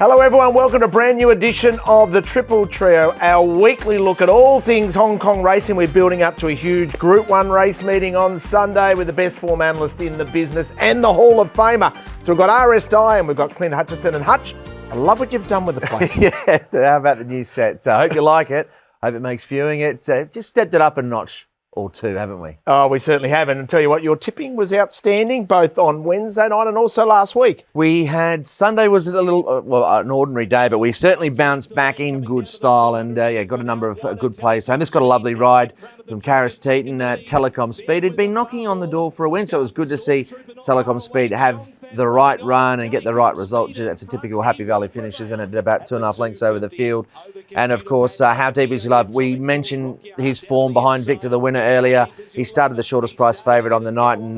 Hello everyone, welcome to a brand new edition of the Triple Trio, our weekly look at all things Hong Kong racing. We're building up to a huge Group 1 race meeting on Sunday with the best form analyst in the business and the Hall of Famer. So we've got RS Dye and we've got Clint Hutchison. And Hutch, I love what you've done with the place. Yeah, how about the new set? I hope you like it. Hope it makes viewing it. Just stepped it up a notch or two, haven't we? Oh, we certainly have. And I'll tell you what, your tipping was outstanding, both on Wednesday night and also last week. We had, Sunday was a little, an ordinary day, but we certainly bounced back in good style and got a number of good plays. So this got a lovely ride from Karis Teaton at Telecom Speed. He'd been knocking on the door for a win, so it was good to see Telecom Speed have the right run and get the right result. That's a typical Happy Valley finish, isn't it? About 2.5 lengths over the field. And of course, How Deep Is Your Love? We mentioned his form behind Victor, the winner, earlier. He started the shortest price favourite on the night. And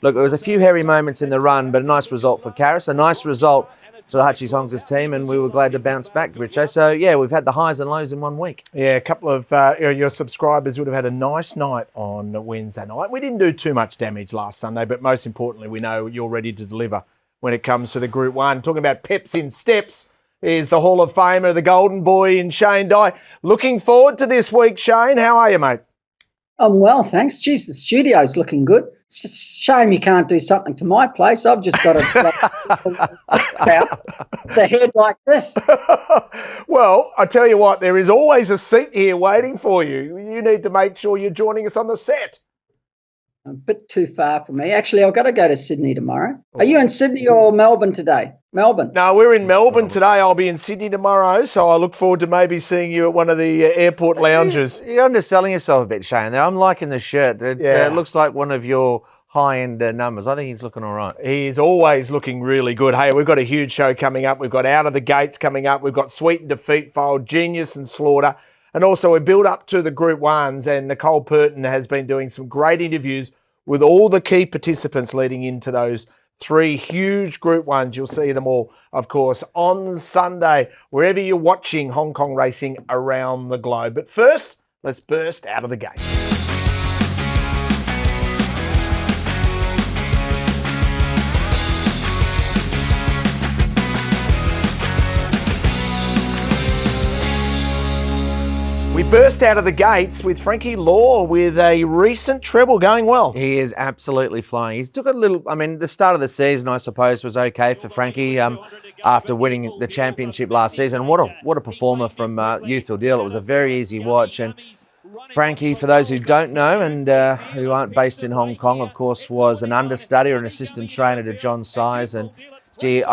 look, there was a few hairy moments in the run, but a nice result for Karis, a nice result for the Hutchie's Honkers team, and we were glad to bounce back, Richo. So, yeah, we've had the highs and lows in 1 week. Yeah, a couple of your subscribers would have had a nice night on Wednesday night. We didn't do too much damage last Sunday, but most importantly, we know you're ready to deliver when it comes to the Group 1. Talking about peps in steps is the Hall of Famer, the Golden Boy in Shane Dye. Looking forward to this week, Shane. How are you, mate? I'm well, thanks. Geez, the studio's looking good. It's a shame you can't do something to my place. I've just got the head like this. Well, I tell you what, there is always a seat here waiting for you. You need to make sure you're joining us on the set. A bit too far for me. Actually, I've got to go to Sydney tomorrow. Are you in Sydney or Melbourne today? Melbourne. No, we're in Melbourne today. I'll be in Sydney tomorrow, so I look forward to maybe seeing you at one of the airport lounges. You're underselling yourself a bit, Shane. There, I'm liking the shirt. It looks like one of your high-end numbers. I think he's looking all right. He's always looking really good. Hey, we've got a huge show coming up. We've got Out of the Gates coming up. We've got Sweet and Defeat File, Genius and Slaughter. And also we build up to the Group 1s, and Nicole Purton has been doing some great interviews with all the key participants leading into those 3 huge Group 1s. You'll see them all, of course, on Sunday, wherever you're watching Hong Kong racing around the globe. But first, let's burst out of the gate. We burst out of the gates with Frankie Law with a recent treble going well. He is absolutely flying. He's took a little, the start of the season, I suppose, was okay for Frankie after winning the championship last season. What a performer from Youth Ordeal. It was a very easy watch. And Frankie, for those who don't know and who aren't based in Hong Kong, of course, was an understudy or an assistant trainer to John Size. And gee,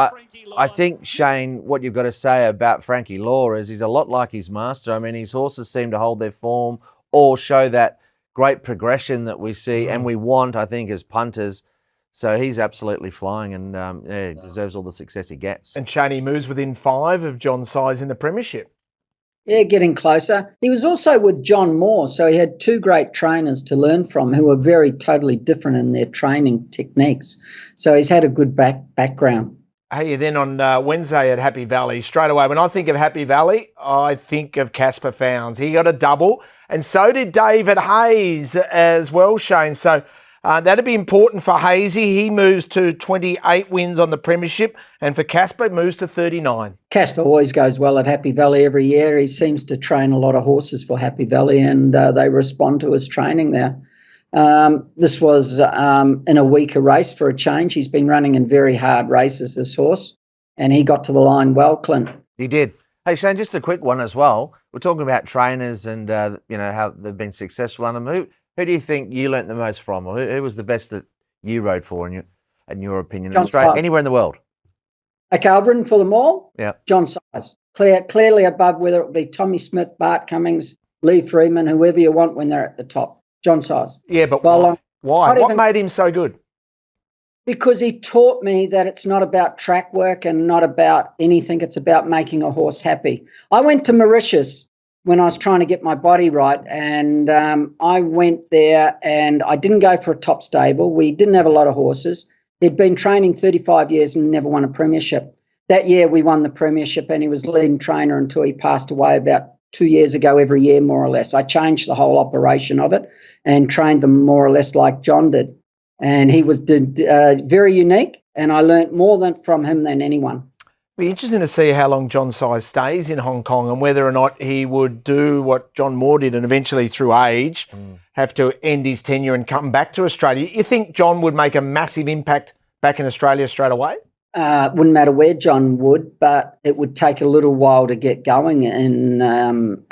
I think, Shane, what you've got to say about Frankie Law is he's a lot like his master. His horses seem to hold their form or show that great progression that we see and we want, I think, as punters. So he's absolutely flying and he deserves all the success he gets. And Shane, he moves within 5 of John Size in the premiership. Yeah, getting closer. He was also with John Moore, so he had 2 great trainers to learn from who were very totally different in their training techniques. So he's had a good background. Hey, then on Wednesday at Happy Valley, straight away, when I think of Happy Valley, I think of Casper Founds. He got a double, and so did David Hayes as well, Shane. So that'd be important for Hazy. He moves to 28 wins on the premiership, and for Casper, moves to 39. Casper always goes well at Happy Valley every year. He seems to train a lot of horses for Happy Valley, and they respond to his training there. This was in a weaker race for a change. He's been running in very hard races, this horse, and he got to the line well, Clint. He did. Hey, Shane, just a quick one as well. We're talking about trainers and, how they've been successful under them. Who do you think you learnt the most from, or who was the best that you rode for, in your opinion, in Australia, anywhere in the world? Okay, I've ridden for them all. Yeah. John Size. Clearly above, whether it be Tommy Smith, Bart Cummings, Lee Freeman, whoever you want when they're at the top. John Size. Yeah, but why? What made him so good? Because he taught me that it's not about track work and not about anything. It's about making a horse happy. I went to Mauritius when I was trying to get my body right, and I went there and I didn't go for a top stable. We didn't have a lot of horses. He'd been training 35 years and never won a premiership. That year we won the premiership, and he was leading trainer until he passed away about 2 years ago every year, more or less. I changed the whole operation of it and trained them more or less like John did. And he was very unique, and I learnt more from him than anyone. Be interesting to see how long John Size stays in Hong Kong and whether or not he would do what John Moore did and eventually through age have to end his tenure and come back to Australia. You think John would make a massive impact back in Australia straight away? Wouldn't matter where John would, but it would take a little while to get going in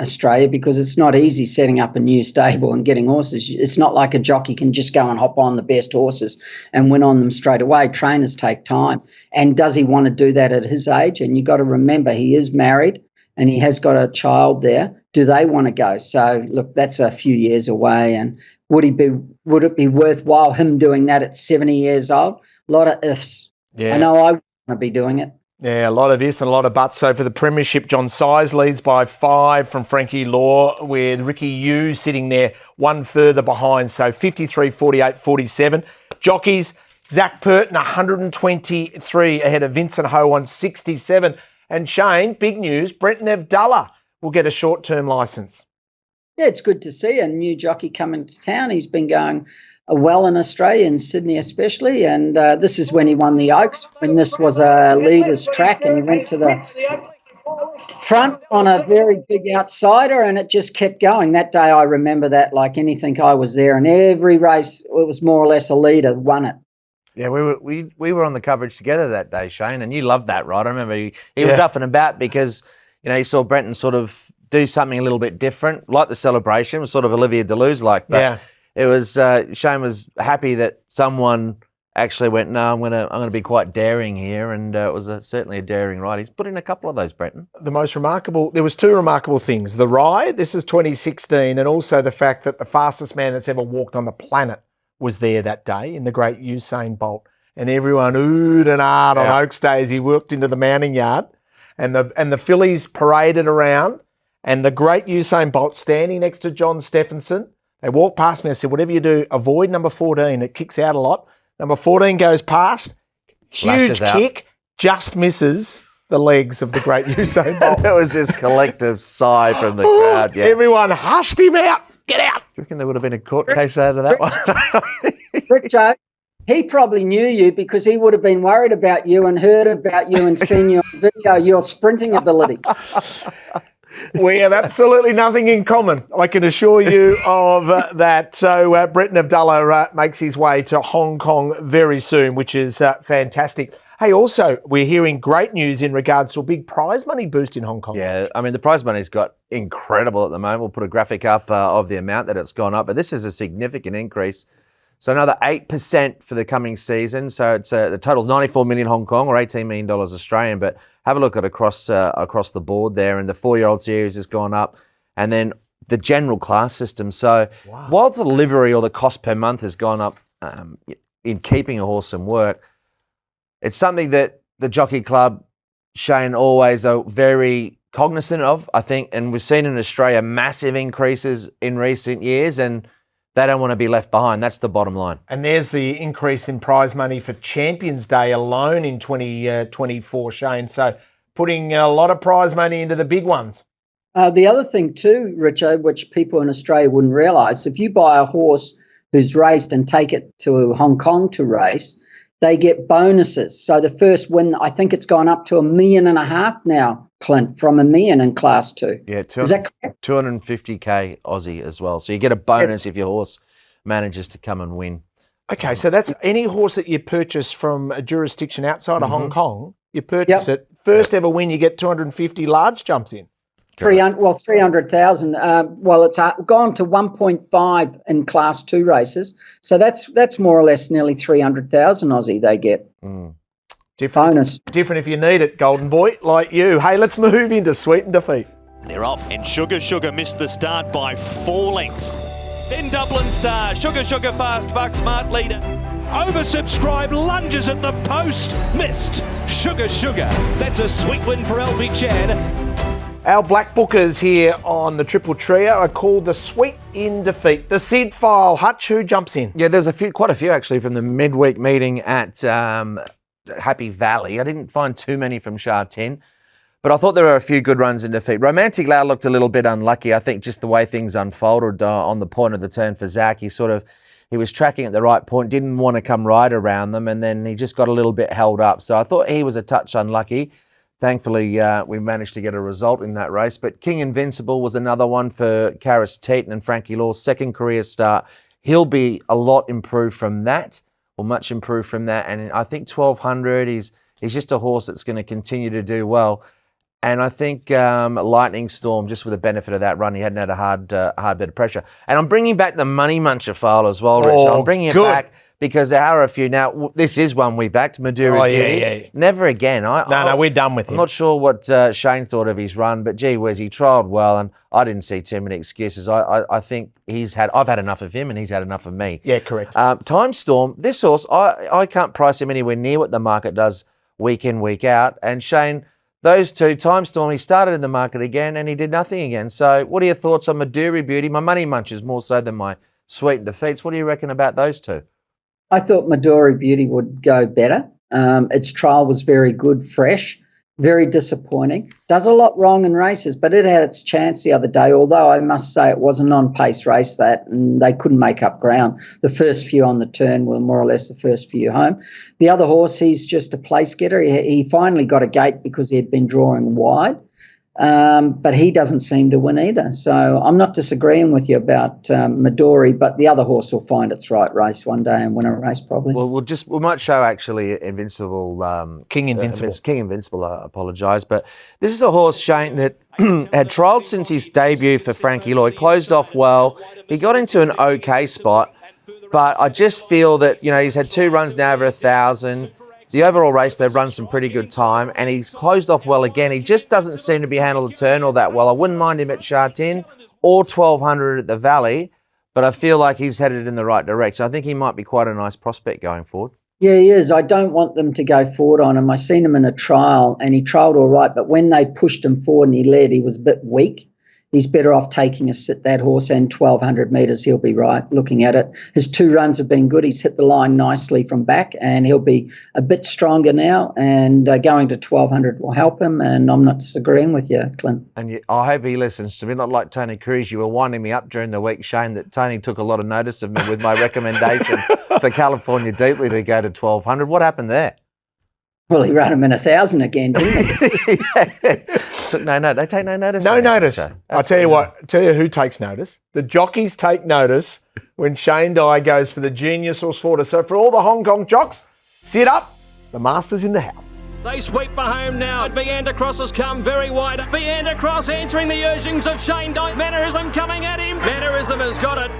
Australia because it's not easy setting up a new stable and getting horses. It's not like a jockey can just go and hop on the best horses and win on them straight away. Trainers take time. And does he want to do that at his age? And you've got to remember he is married and he has got a child there. Do they want to go? So, look, that's a few years away. And would it be worthwhile him doing that at 70 years old? A lot of ifs. Yeah. I know I want to be doing it. Yeah, a lot of ifs and a lot of buts. So for the premiership, John Size leads by 5 from Frankie Law, with Ricky Yu sitting there one further behind. So 53, 48, 47. Jockeys, Zach Purton, 123 ahead of Vincent Ho on 67. And Shane, big news, Brenton Avdulla will get a short-term licence. Yeah, it's good to see a new jockey coming to town. He's been going well in Australia, in Sydney especially, and this is when he won the Oaks, when this was a leader's track, and he went to the front on a very big outsider, and it just kept going. That day I remember that like anything. I was there, and every race it was more or less a leader won it. Yeah, we were on the coverage together that day, Shane, and you loved that, right? I remember he was up and about because, you know, you saw Brenton sort of do something a little bit different, like the celebration, was sort of Olivia Deleuze-like, but Yeah. it was Shane was happy that someone actually went, no, I'm gonna be quite daring here, and it was certainly a daring ride. He's put in a couple of those, Brenton. The most remarkable, there was 2 remarkable things. The ride, this is 2016, and also the fact that the fastest man that's ever walked on the planet was there that day in the great Usain Bolt. And everyone oohed and ahed on Oaks Day as he worked into the mounting yard. And the fillies paraded around, and the great Usain Bolt standing next to John Stephenson. They walked past me. I said, whatever you do, avoid number 14. It kicks out a lot. Number 14 goes past. Huge kick. Just misses the legs of the great Usain Bolt. There was this collective sigh from the crowd. Yeah. Everyone hushed him out. Get out. Do you reckon there would have been a court case out of that one? Richo, he probably knew you because he would have been worried about you and heard about you and seen you on video, your sprinting ability. We have absolutely nothing in common, I can assure you of that. So Brenton Avdulla makes his way to Hong Kong very soon, which is fantastic. Hey, also, we're hearing great news in regards to a big prize money boost in Hong Kong. Yeah, I mean, the prize money's got incredible at the moment. We'll put a graphic up of the amount that it's gone up, but this is a significant increase. So another 8% for the coming season. So it's the total's 94 million Hong Kong or $18 million Australian. But have a look at across the board there. And the 4-year-old series has gone up. And then the general class system. So while the delivery or the cost per month has gone up in keeping a horse in work, it's something that the Jockey Club, Shane, always are very cognizant of, I think. And we've seen in Australia massive increases in recent years, and they don't want to be left behind. That's the bottom line. And there's the increase in prize money for Champions Day alone in 2024, Shane. So putting a lot of prize money into the big ones. The other thing too, Richo, which people in Australia wouldn't realise, if you buy a horse who's raced and take it to Hong Kong to race, they get bonuses. So the first win, I think it's gone up to $1.5 million now, Clint, from $1 million in Class 2. Yeah, is that correct? 250K Aussie as well. So you get a bonus if your horse manages to come and win. Okay, so that's any horse that you purchase from a jurisdiction outside of Hong Kong, you purchase it. First ever win, you get 250 large jumps in. 300,000. Well, it's gone to 1.5 in Class 2 races. So that's more or less nearly 300,000 Aussie they get. Different, bonus. Different if you need it, Golden Boy, like you. Hey, let's move into Sweet and Defeat. They're off, and Sugar missed the start by 4 lengths. Then Dublin Star, Sugar fast buck, smart leader. Oversubscribed, lunges at the post, missed. Sugar, that's a sweet win for Alfie Chad. Our black bookers here on the Triple Trio are called the Sweet in Defeat. The Sid File. Hutch, who jumps in? Yeah, there's quite a few actually from the midweek meeting at Happy Valley. I didn't find too many from Shah 10, but I thought there were a few good runs in defeat. Romantic Loud looked a little bit unlucky. I think just the way things unfolded on the point of the turn for Zach. He was tracking at the right point, didn't want to come right around them, and then he just got a little bit held up. So I thought he was a touch unlucky. thankfully, we managed to get a result in that race. But King Invincible was another one for Karis Teeton and Frankie Law's second career start. He'll be a lot improved from that, or much improved from that. And I think 1200, he's just a horse that's going to continue to do well. And I think Lightning Storm, just with the benefit of that run, he hadn't had a hard bit of pressure. And I'm bringing back the Money Muncher file as well, Rich. I'm bringing it back because there are a few. Now, this is one we backed, Madura Beauty. Yeah. Never again. No, we're done with him. I'm not sure what Shane thought of his run, but gee whiz, he trialled well, and I didn't see too many excuses. I think I've had enough of him, and he's had enough of me. Yeah, correct. Time Storm, this horse, I can't price him anywhere near what the market does week in, week out. And Shane, those two, Time Storm, he started in the market again and he did nothing again. So what are your thoughts on Madura Beauty? My Money Munchers more so than my Sweet Defeats. What do you reckon about those two? I thought Madura Beauty would go better. Its trial was very good, fresh, very disappointing. Does a lot wrong in races, but it had its chance the other day, although I must say it was a non-pace race and they couldn't make up ground. The first few on the turn were more or less the first few home. The other horse, he's just a place getter. He finally got a gate because he had been drawing wide, but he doesn't seem to win either. So I'm not disagreeing with you about Midori, but the other horse will find its right race one day and win a race probably. Well, we might show actually Invincible, King Invincible. King Invincible, I apologise. But this is a horse, Shane, that had trialled since his debut for Frankie Lloyd, closed off well. He got into an okay spot, but I just feel that, he's had 2 runs now over 1,000. The overall race, they've run some pretty good time, and he's closed off well again. He just doesn't seem to be handled the turn all that well. I wouldn't mind him at Chartin or 1,200 at the Valley, but I feel like he's headed in the right direction. I think he might be quite a nice prospect going forward. Yeah, he is. I don't want them to go forward on him. I seen him in a trial, and he trialled all right, but when they pushed him forward and he led, he was a bit weak. He's better off taking a sit, that horse, and 1,200 metres, he'll be right looking at it. His 2 runs have been good. He's hit the line nicely from back, and he'll be a bit stronger now, and going to 1,200 will help him, and I'm not disagreeing with you, Clint. And I hope he listens to me, not like Tony Cruz. You were winding me up during the week, Shane, that Tony took a lot of notice of me with my recommendation for California Deeply to go to 1,200. What happened there? Well, he ran him in 1,000 again, didn't he? They take no notice. No notice. I'll tell you who takes notice. The jockeys take notice when Shane Dye goes for the Genius or Slaughter. So for all the Hong Kong jocks, sit up. The master's in the house. They sweep for home now. Beander Cross has come very wide. Beander Cross answering the urgings of Shane Dye. Mannerism coming at him. Mannerism has got it.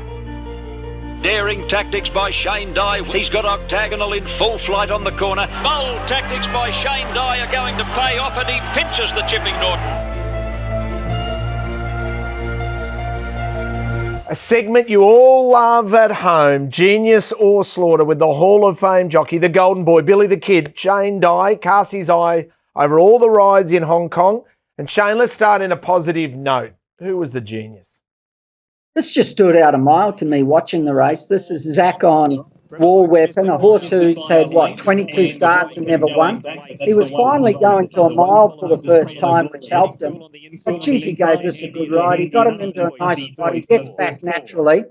Daring tactics by Shane Dye. He's got Octagonal in full flight on the corner. Bold tactics by Shane Dye are going to pay off, and he pinches the Chipping Norton. A segment you all love at home, Genius or Slaughter, with the Hall of Fame jockey, the Golden Boy, Billy the Kid. Shane Dye casts his eye over all the rides in Hong Kong. And Shane, let's start in a positive note. Who was the genius? This just stood out a mile to me watching the race. This is Zach on War Weapon, a horse who's had, 22 starts and never won. He was finally going to a mile for the first time, which helped him. But geez, he gave this a good ride. He got him into a nice spot. He gets back naturally.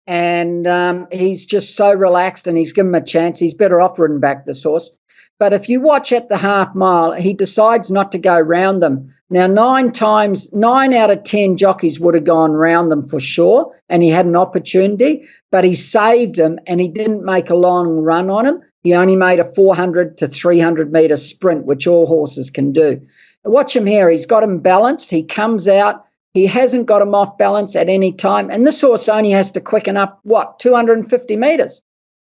And he's just so relaxed, and he's given him a chance. He's better off ridden back, this horse. But if you watch at the half mile, he decides not to go round them. Now, 9 out of 10 jockeys would have gone round them for sure, and he had an opportunity, but he saved him, and he didn't make a long run on him. He only made a 400 to 300 metre sprint, which all horses can do. Watch him here. He's got him balanced. He comes out. He hasn't got him off balance at any time, and this horse only has to quicken up, 250 metres.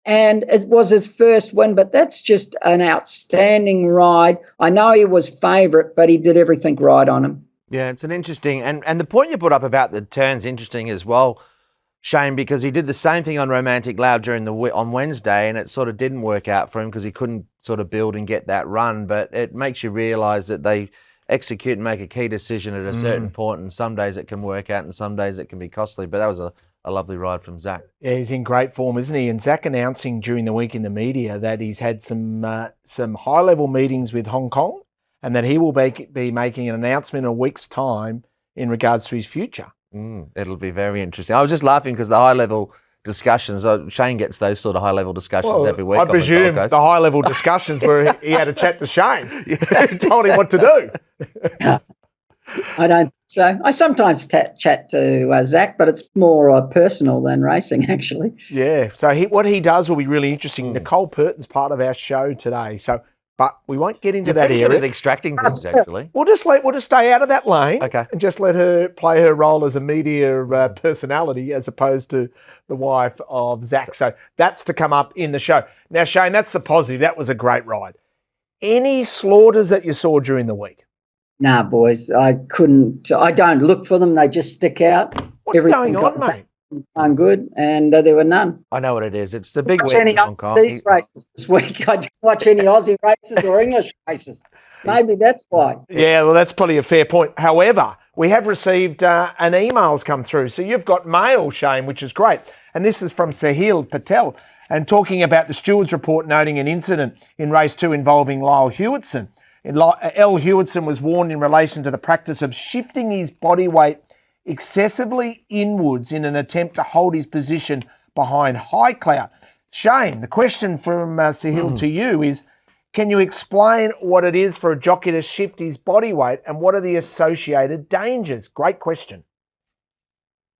And it was his first win, but that's just an outstanding ride. I know he was favourite, but he did everything right on him. Yeah, it's an interesting, and the point you put up about the turn's interesting as well, Shane, because he did the same thing on Romantic Loud on Wednesday, and it sort of didn't work out for him because he couldn't sort of build and get that run. But it makes you realise that they execute and make a key decision at a certain point, and some days it can work out and some days it can be costly. But that was a lovely ride from Zach. Yeah, he's in great form, isn't he? And Zach announcing during the week in the media that he's had some high-level meetings with Hong Kong, and that he will be making an announcement in a week's time in regards to his future. It'll be very interesting. I was just laughing because the high-level discussions. Shane gets those sort of high-level discussions every week. I on the presume Gold Coast. the high-level discussions where he had a chat to Shane. He told him what to do. I don't. So I sometimes chat to Zach, but it's more personal than racing, actually. Yeah. So what he does will be really interesting. Nicole Purton's part of our show today. So, but we won't get into that You're area. good at extracting things, actually. We'll just stay out of that lane. Okay. And just let her play her role as a media personality as opposed to the wife of Zach. So that's to come up in the show. Now, Shane, that's the positive. That was a great ride. Any slaughters that you saw during the week? Nah, boys, I couldn't. I don't look for them. They just stick out. What's going on, mate? I'm good, and there were none. I know what it is. It's the big Watch week any in Hong Kong. overseas races this week. I didn't watch any Aussie races or English races. Maybe that's why. Yeah, well, that's probably a fair point. However, we have received an email's come through. So you've got mail, Shane, which is great. And this is from Sahil Patel, and talking about the stewards report noting an incident in race 2 involving Lyle Hewitson. L. Hewitson was warned in relation to the practice of shifting his body weight excessively inwards in an attempt to hold his position behind High Cloud. Shane, the question from Sahil to you is, can you explain what it is for a jockey to shift his body weight and what are the associated dangers? Great question.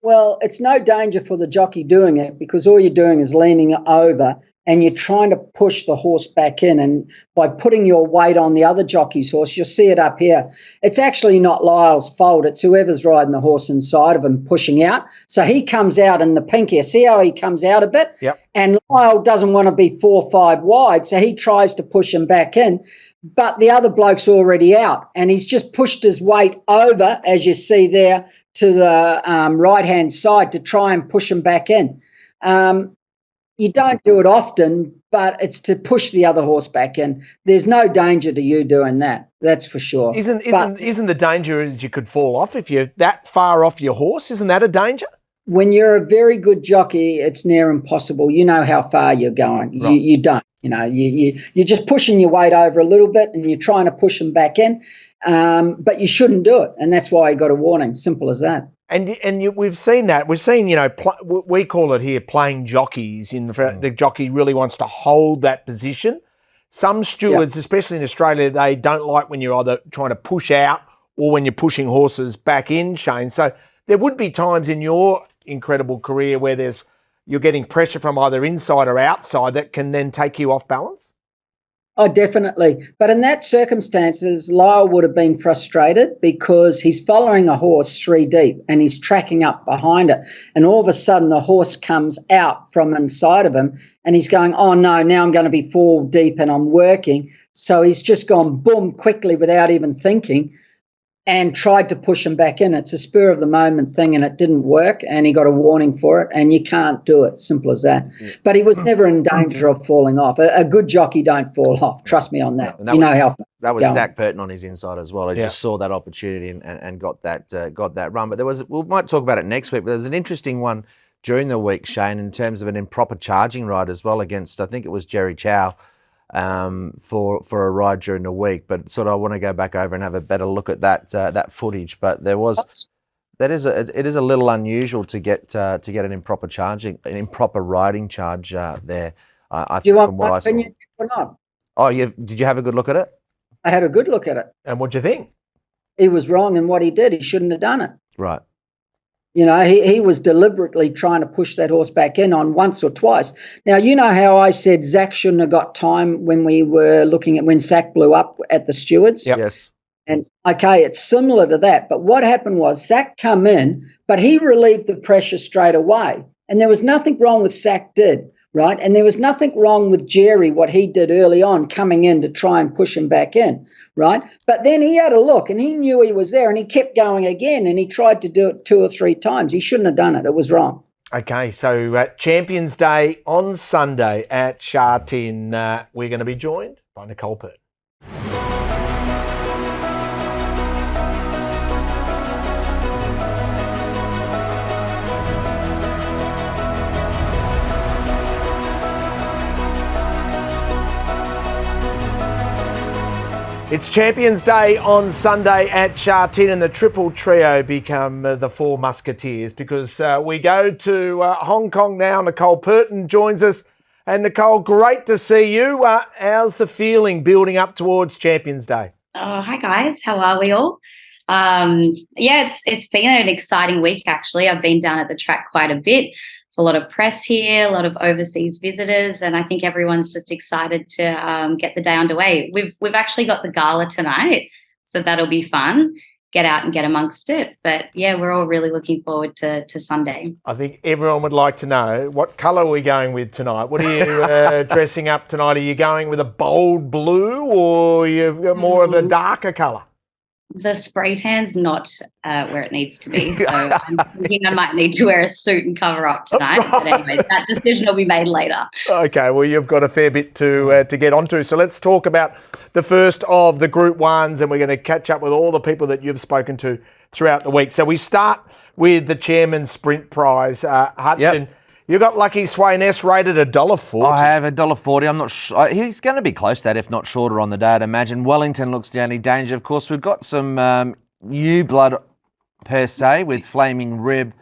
Well, it's no danger for the jockey doing it because all you're doing is leaning over and you're trying to push the horse back in. And by putting your weight on the other jockey's horse, you'll see it up here. It's actually not Lyle's fault. It's whoever's riding the horse inside of him pushing out. So he comes out in the pink here. See how he comes out a bit? Yep. And Lyle doesn't want to be 4 or 5 wide, so he tries to push him back in. But the other bloke's already out, and he's just pushed his weight over, as you see there, to the right-hand side to try and push him back in. You don't do it often, but it's to push the other horse back in. There's no danger to you doing that, that's for sure. Isn't the danger that you could fall off if you're that far off your horse? Isn't that a danger? When you're a very good jockey, it's near impossible. You know how far you're going. Right. You don't. You know, you're just pushing your weight over a little bit and you're trying to push them back in, but you shouldn't do it, and that's why you got a warning. Simple as that. We've seen that. We've seen, we call it here playing jockeys. The jockey really wants to hold that position. Some stewards, especially in Australia, they don't like when you're either trying to push out or when you're pushing horses back in, Shane. So there would be times in your incredible career where you're getting pressure from either inside or outside that can then take you off balance? Oh, definitely. But in that circumstances, Lyle would have been frustrated because he's following a horse 3 deep and he's tracking up behind it. And all of a sudden the horse comes out from inside of him and he's going, oh, no, now I'm going to be 4 deep and I'm working. So he's just gone boom quickly without even thinking and tried to push him back in. It's a spur of the moment thing and it didn't work and he got a warning for it and you can't do it. Simple as that. Yeah. But he was never in danger of falling off. A good jockey don't fall off. Trust me on that. That was Zach Purton on his inside as well. He just saw that opportunity and got that run. But we might talk about it next week, but there's an interesting one during the week, Shane, in terms of an improper charging ride as well against, I think it was Jerry Chow. For a ride during the week, but sort of I want to go back over and have a better look at that footage. But it is a little unusual to get an improper riding charge there. I think from what I saw. Or not? Oh, did you have a good look at it? I had a good look at it. And what'd you think? He was wrong in what he did. He shouldn't have done it. Right. You know, he was deliberately trying to push that horse back in on once or twice. Now, you know how I said Zach shouldn't have got time when we were looking at when Zach blew up at the stewards? Yep. Yes. And, okay, it's similar to that. But what happened was Zach come in, but he relieved the pressure straight away. And there was nothing wrong with Zach did, right? And there was nothing wrong with Jerry, what he did early on, coming in to try and push him back in, right? But then he had a look and he knew he was there and he kept going again and he tried to do it 2 or 3 times. He shouldn't have done it. It was wrong. Okay, so Champions Day on Sunday at Sha Tin, we're going to be joined by Nicole Purton. It's Champions Day on Sunday at Sha-Tin, and the triple trio become the four musketeers because we go to Hong Kong now. Nicole Purton joins us. And Nicole, great to see you. How's the feeling building up towards Champions Day? Oh, hi guys. How are we all? It's been an exciting week actually. I've been down at the track quite a bit. It's a lot of press here, a lot of overseas visitors, and I think everyone's just excited to get the day underway. We've actually got the gala tonight, so that'll be fun. Get out and get amongst it. But yeah, we're all really looking forward to Sunday. I think everyone would like to know, what colour are we going with tonight? What are you dressing up tonight? Are you going with a bold blue or you've got more of a darker colour? The spray tan's not where it needs to be, so I'm thinking I might need to wear a suit and cover up tonight. But anyway, that decision will be made later. Okay, well, you've got a fair bit to get onto. So let's talk about the first of the Group 1s, and we're going to catch up with all the people that you've spoken to throughout the week. So we start with the Chairman's Sprint Prize. Hutchi, you got Lucky Swayness rated $1.40. I have $1.40. I'm not sure. He's going to be close to that, if not shorter on the day, I'd imagine. Wellington looks the only danger. Of course, we've got some new blood per se with Flaming Rib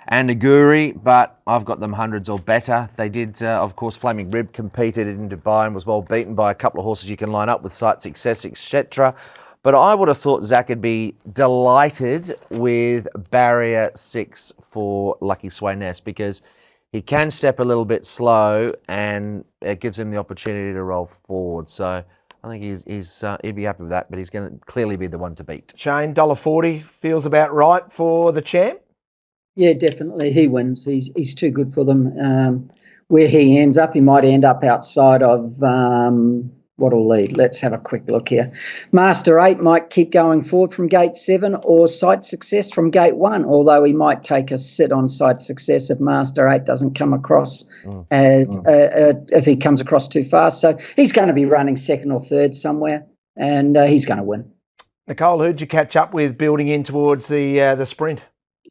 and Aguri, but I've got them hundreds or better. They did, of course, Flaming Rib competed in Dubai and was well beaten by a couple of horses you can line up with Sight Success, etc. But I would have thought Zach would be delighted with Barrier 6 for Lucky Swayness because he can step a little bit slow and it gives him the opportunity to roll forward. So I think he'd be happy with that, but he's going to clearly be the one to beat. Shane, $1.40 feels about right for the champ? Yeah, definitely. He wins. He's too good for them. Where he ends up, he might end up outside of what'll lead. Let's have a quick look here. Master 8 might keep going forward from gate 7 or Sight Success from gate 1, although he might take a sit on Sight Success if Master 8 doesn't come across if he comes across too fast. So he's going to be running second or third somewhere, and he's going to win. Nicole, who'd you catch up with building in towards the sprint?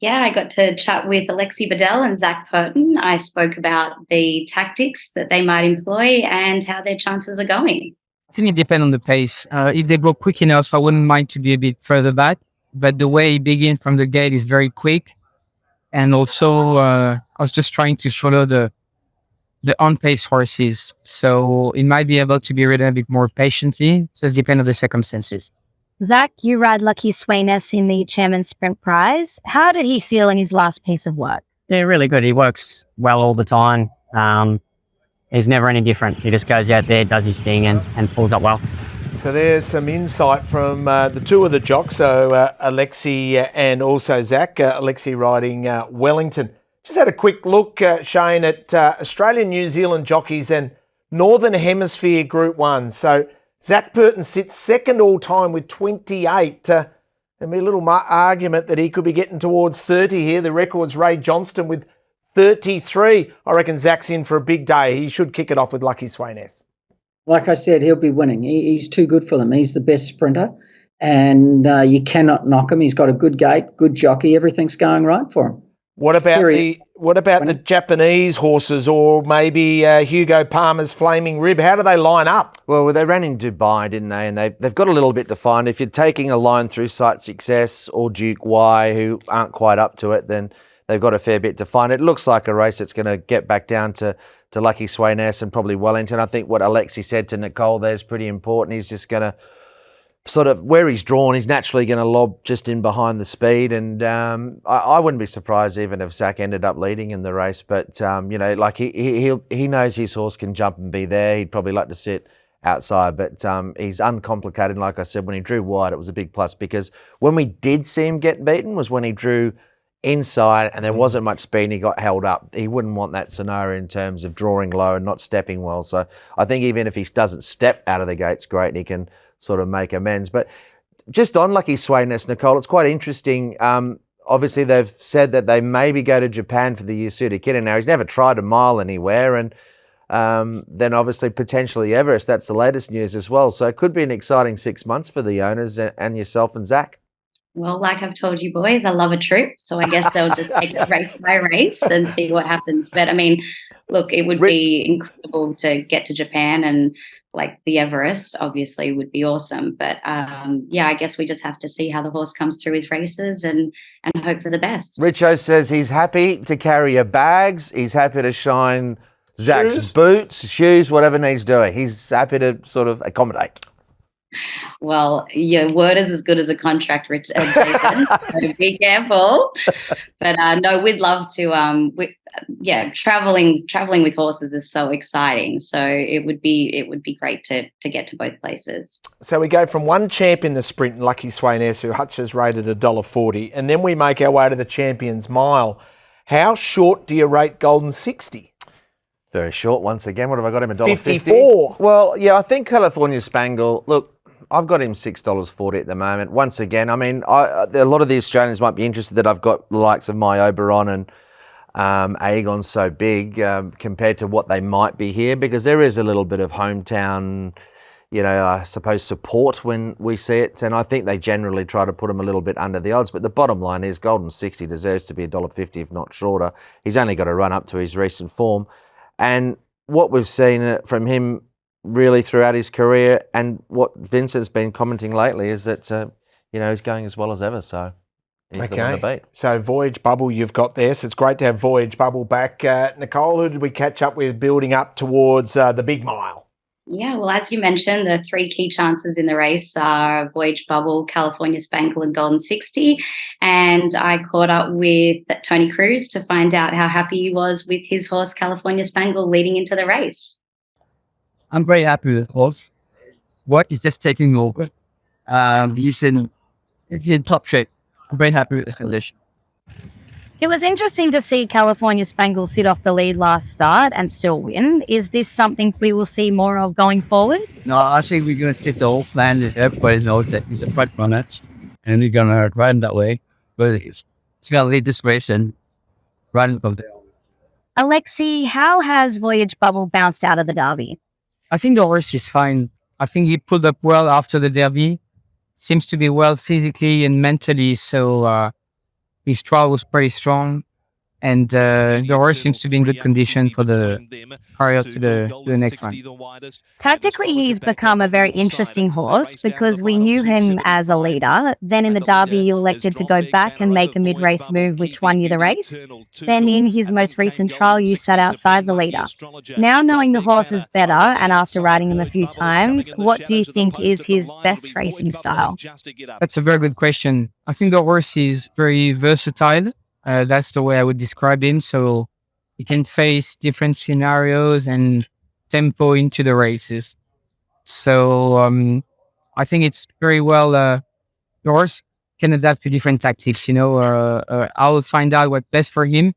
Yeah, I got to chat with Alexi Bedell and Zach Purton. I spoke about the tactics that they might employ and how their chances are going. I think it depends on the pace. If they go quick enough, I wouldn't mind to be a bit further back. But the way he begins from the gate is very quick. And also, I was just trying to follow the on-pace horses. So it might be able to be ridden a bit more patiently. So it depends on the circumstances. Zach, you ride Lucky Swayness in the Chairman's Sprint Prize. How did he feel in his last piece of work? Yeah, really good. He works well all the time. He's never any different. He just goes out there, does his thing and pulls up well. So there's some insight from the two of the jocks, so Alexi and also Zach. Alexi riding Wellington. Just had a quick look, Shane, at Australian, New Zealand jockeys and Northern Hemisphere Group 1. So Zach Purton sits second all time with 28. There'll be a little argument that he could be getting towards 30 here. The record's Ray Johnston with 33. I reckon Zach's in for a big day. He should kick it off with Lucky Swayness. Like I said, he'll be winning. He's too good for them. He's the best sprinter, and you cannot knock him. He's got a good gait, good jockey. Everything's going right for him. What about the Japanese horses, or maybe Hugo Palmer's Flaming Rib? How do they line up? Well, they ran in Dubai, didn't they? And they've got a little bit to find. If you're taking a line through Sight Success or Duke Y, who aren't quite up to it, then they've got a fair bit to find. It looks like a race that's going to get back down to Lucky Swayness and probably Wellington. I think what Alexi said to Nicole there is pretty important. He's just going to sort of, where he's drawn, he's naturally going to lob just in behind the speed. And I wouldn't be surprised even if Zach ended up leading in the race. But, like he knows his horse can jump and be there. He'd probably like to sit outside. But he's uncomplicated. Like I said, when he drew wide, it was a big plus because when we did see him get beaten was when he drew inside and there wasn't much speed and he got held up. He wouldn't want that scenario in terms of drawing low and not stepping well. So I think even if he doesn't step out of the gates great, and he can sort of make amends. But just on Lucky Swayness, Nicole, it's quite interesting. Obviously, they've said that they maybe go to Japan for the Yasuda Kid. Now, he's never tried a mile anywhere. And then obviously potentially Everest. That's the latest news as well. So it could be an exciting 6 months for the owners and yourself and Zach. Well, like I've told you boys, I love a trip. So I guess they'll just take it race by race and see what happens. But I mean, look, it would be incredible to get to Japan, and like the Everest obviously would be awesome. But yeah, I guess we just have to see how the horse comes through his races and hope for the best. Richo says he's happy to carry your bags. He's happy to shine Zach's boots, shoes, whatever needs doing. He's happy to sort of accommodate. Well, your word is as good as a contract, Jason. So be careful. But no, we'd love to. Traveling with horses is so exciting. So it would be great to get to both places. So we go from one champ in the sprint, Lucky Sweynesse, who Hutch has rated $1.40, and then we make our way to the Champions Mile. How short do you rate Golden 60? Very short once again. What have I got him? $1.50? 54. Well, yeah, I think California Spangle. Look, I've got him $6.40 at the moment. Once again, I mean, a lot of the Australians might be interested that I've got the likes of My Oberon and Aegon so big compared to what they might be here, because there is a little bit of hometown, I suppose, support when we see it. And I think they generally try to put him a little bit under the odds. But the bottom line is Golden 60 deserves to be $1.50, if not shorter. He's only got to run up to his recent form. And what we've seen from him really throughout his career, and what Vincent's been commenting lately, is that he's going as well as ever. So he's the one to beat. So Voyage Bubble you've got there. So it's great to have Voyage Bubble back. Nicole, who did we catch up with building up towards the big mile? Yeah, well, as you mentioned, the three key chances in the race are Voyage Bubble, California Spangle, and Golden 60. And I caught up with Tony Cruz to find out how happy he was with his horse, California Spangle, leading into the race. I'm very happy with the horse. What is just taking over. He's in top shape. I'm very happy with the condition. It was interesting to see California Spangle sit off the lead last start and still win. Is this something we will see more of going forward? No, I think we're going to stick the whole plan. Everybody knows that he's a front runner and he's going to run that way. But he's going to lead this race and run from there. Alexi, how has Voyage Bubble bounced out of the Derby? I think the horse is fine. I think he pulled up well after the Derby. Seems to be well physically and mentally, so his trial was pretty strong. And the horse seems to be in good condition for the prior to the next one. Tactically, he's become a very interesting horse because we knew him as a leader. Then in the Derby, you elected to go back and make a mid-race move which won you the race. Then in his most recent trial, you sat outside the leader. Now knowing the horse is better and after riding him a few times, what do you think is his best racing style? That's a very good question. I think the horse is very versatile. That's the way I would describe him. So he can face different scenarios and tempo into the races. So I think it's very well, the horse can adapt to different tactics, I'll find out what's best for him,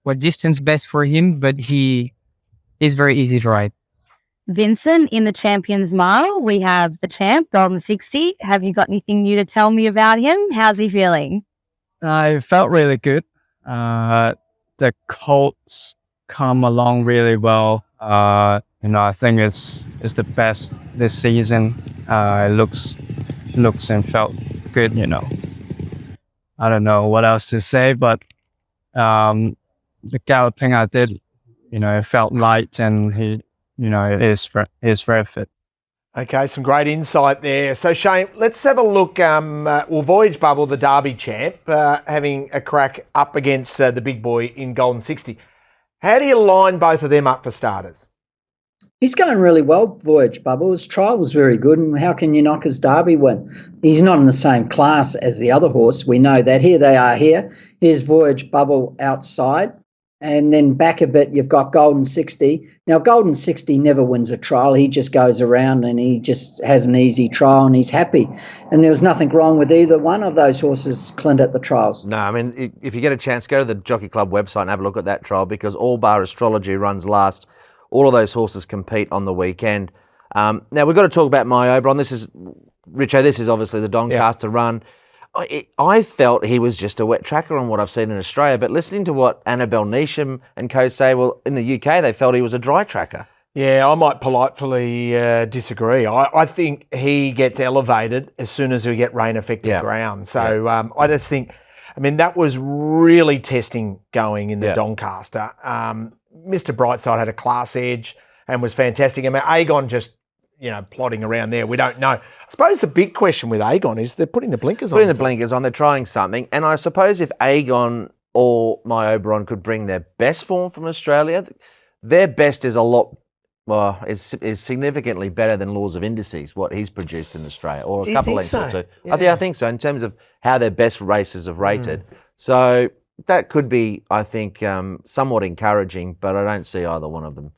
what distance best for him, but he is very easy to ride. Vincent, in the Champions Mile, we have the champ, Golden 60. Have you got anything new to tell me about him? How's he feeling? I felt really good. The colts come along really well. I think it's the best this season. It looks and felt good. I don't know what else to say, but the galloping I did, it felt light, and he, is very fit. Okay, some great insight there. So, Shane, let's have a look. Voyage Bubble, the Derby champ, having a crack up against the big boy in Golden 60. How do you line both of them up for starters? He's going really well, Voyage Bubble. His trial was very good, and how can you knock his Derby win? He's not in the same class as the other horse. We know that. Here they are here. Here's Voyage Bubble outside. And then back a bit, you've got Golden 60. Now, Golden 60 never wins a trial. He just goes around and he just has an easy trial and he's happy. And there was nothing wrong with either one of those horses, Clint, at the trials. No, I mean, if you get a chance, go to the Jockey Club website and have a look at that trial, because All Bar Astrology runs last. All of those horses compete on the weekend. Now, we've got to talk about My Oberon. This is obviously the Doncaster run. I felt he was just a wet tracker on what I've seen in Australia, but listening to what Annabelle Neesham and co say, well, in the UK, they felt he was a dry tracker. Yeah, I might politely disagree. I think he gets elevated as soon as we get rain-affected ground. So I just think, I mean, that was really testing going in the Doncaster. Mr. Brightside had a class edge and was fantastic. I mean, Aegon just, plodding around there. We don't know. I suppose the big question with Aegon is they're putting the blinkers on. Putting the blinkers on, they're trying something. And I suppose if Aegon or My Oberon could bring their best form from Australia, their best is is significantly better than Laws of Indices, what he's produced in Australia, or a couple lengths or two. Yeah. I think so, in terms of how their best races have rated. So that could be, I think, somewhat encouraging, but I don't see either one of them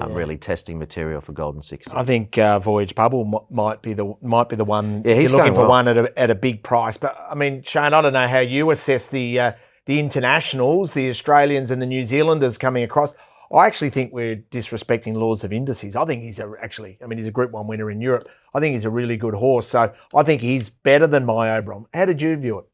really testing material for Golden 60. I think Voyage Bubble might be the one. Yeah, he's you're looking for well. one at a big price. But I mean, Shane, I don't know how you assess the internationals, the Australians and the New Zealanders coming across. I actually think we're disrespecting Laws of Indices. I think he's a Group 1 winner in Europe. I think he's a really good horse. So I think he's better than My Oberon. How did you view it?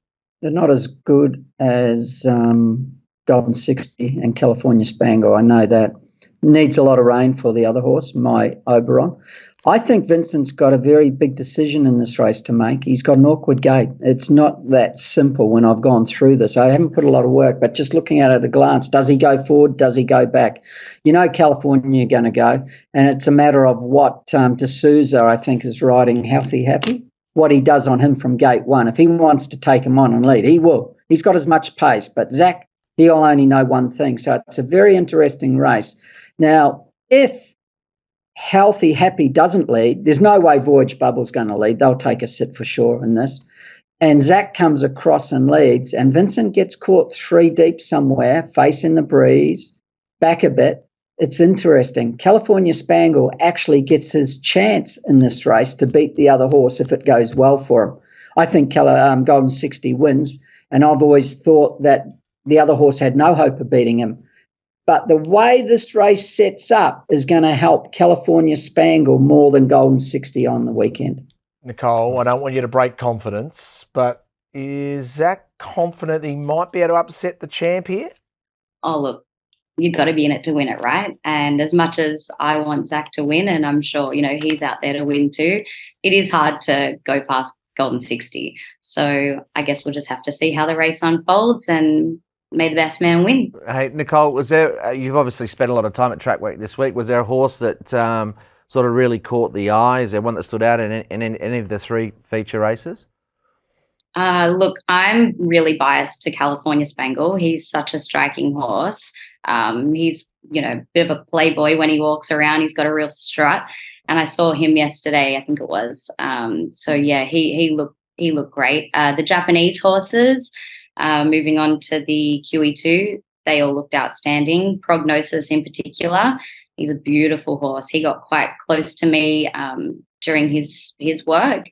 They're not as good as Golden 60 and California Spangle. I know that. Needs a lot of rain for the other horse, My Oberon. I think Vincent's got a very big decision in this race to make. He's got an awkward gate. It's not that simple when I've gone through this. I haven't put a lot of work, but just looking at it at a glance, does he go forward? Does he go back? California are going to go, and it's a matter of what D'Souza, I think, is riding Healthy Happy, what he does on him from gate one. If he wants to take him on and lead, he will. He's got as much pace, but Zach, he'll only know one thing. So it's a very interesting race. Now, if Healthy Happy doesn't lead, there's no way Voyage Bubble's going to lead. They'll take a sit for sure in this. And Zach comes across and leads, and Vincent gets caught 3 deep somewhere, facing the breeze, back a bit. It's interesting. California Spangle actually gets his chance in this race to beat the other horse if it goes well for him. I think Golden 60 wins, and I've always thought that the other horse had no hope of beating him. But the way this race sets up is going to help California Spangle more than Golden 60 on the weekend. Nicole, I don't want you to break confidence, but is Zach confident he might be able to upset the champ here? Oh, look, you've got to be in it to win it, right? And as much as I want Zach to win, and I'm sure, he's out there to win too, it is hard to go past Golden 60. So I guess we'll just have to see how the race unfolds and may the best man win. Hey, Nicole, was there? You've obviously spent a lot of time at Track Week this week. Was there a horse that sort of really caught the eye? Is there one that stood out in any of the 3 feature races? Look, I'm really biased to California Spangle. He's such a striking horse. He's, a bit of a playboy when he walks around. He's got a real strut. And I saw him yesterday, I think it was. He looked great. The Japanese horses, moving on to the QE2, they all looked outstanding. Prognosis in particular, he's a beautiful horse. He got quite close to me during his work,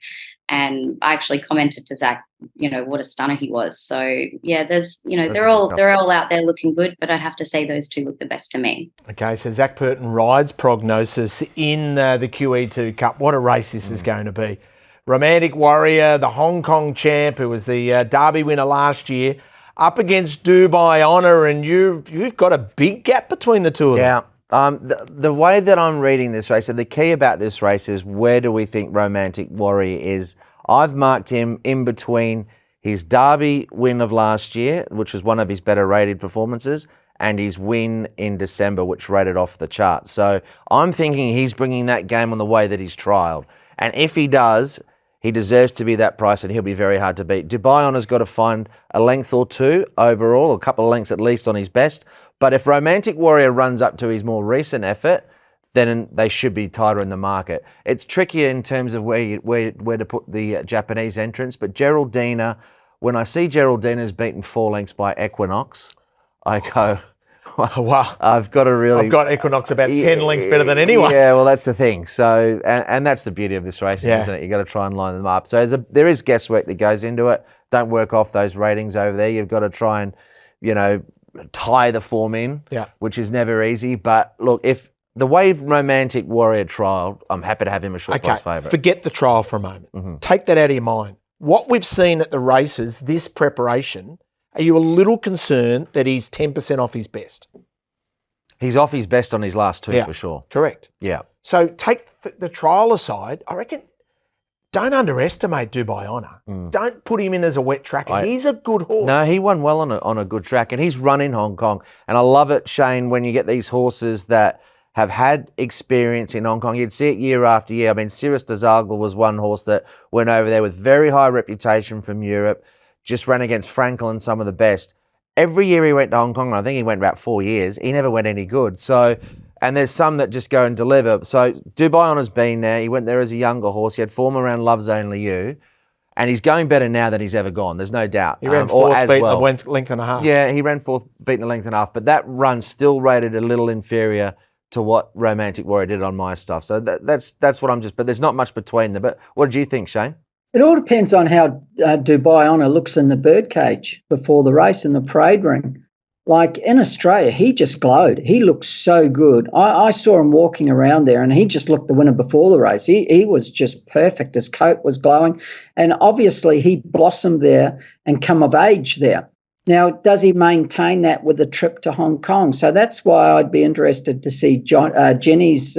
and I actually commented to Zach, what a stunner he was. So yeah, they're all out there looking good, but I have to say those 2 look the best to me. Okay, so Zach Purton rides Prognosis in the QE2 Cup. What a race this is going to be. Romantic Warrior, the Hong Kong champ, who was the Derby winner last year, up against Dubai Honor, and you've got a big gap between the 2 of them. Yeah. The way that I'm reading this race, and the key about this race is where do we think Romantic Warrior is? I've marked him in between his Derby win of last year, which was one of his better rated performances, and his win in December, which rated off the chart. So I'm thinking he's bringing that game on the way that he's trialled. And if he does, he deserves to be that price, and he'll be very hard to beat. Dubai Honor's got to find a length or 2 overall, a couple of lengths at least on his best. But if Romantic Warrior runs up to his more recent effort, then they should be tighter in the market. It's trickier in terms of where to put the Japanese entrants. But Geraldina, when I see Geraldina's beaten 4 lengths by Equinox, I go, wow, I've got Equinox about 10 lengths better than anyone. Yeah, well, that's the thing. So, and that's the beauty of this racing, isn't it? You've got to try and line them up. So there is guesswork that goes into it. Don't work off those ratings over there. You've got to try and, tie the form in, which is never easy. But look, if the way Romantic Warrior trialled, I'm happy to have him a short price favourite. Forget the trial for a moment. Mm-hmm. Take that out of your mind. What we've seen at the races, this preparation, are you a little concerned that he's 10% off his best? He's off his best on his last two for sure. Correct. Yeah. So take the trial aside, I reckon don't underestimate Dubai Honor. Don't put him in as a wet tracker. He's a good horse. No, he won well on a good track, and he's run in Hong Kong. And I love it, Shane, when you get these horses that have had experience in Hong Kong. You'd see it year after year. I mean, Cirrus de Zagel was one horse that went over there with very high reputation from Europe, just ran against Frankel and some of the best. Every year he went to Hong Kong, I think he went about 4 years, he never went any good. So, and there's some that just go and deliver. So Dubai Honor's been there. He went there as a younger horse. He had form around Love's Only You. And he's going better now than he's ever gone. There's no doubt. He ran fourth, beaten a length and a half. Yeah, he ran fourth, beaten a length and a half. But that run still rated a little inferior to what Romantic Warrior did on my stuff. So that's what I'm just. But there's not much between them. But what did you think, Shane? It all depends on how Dubai Honor looks in the birdcage before the race in the parade ring. Like in Australia, he just glowed. He looked so good. I saw him walking around there, and he just looked the winner before the race. He was just perfect. His coat was glowing, and obviously he blossomed there and come of age there. Now, does he maintain that with the trip to Hong Kong? So that's why I'd be interested to see Jenny's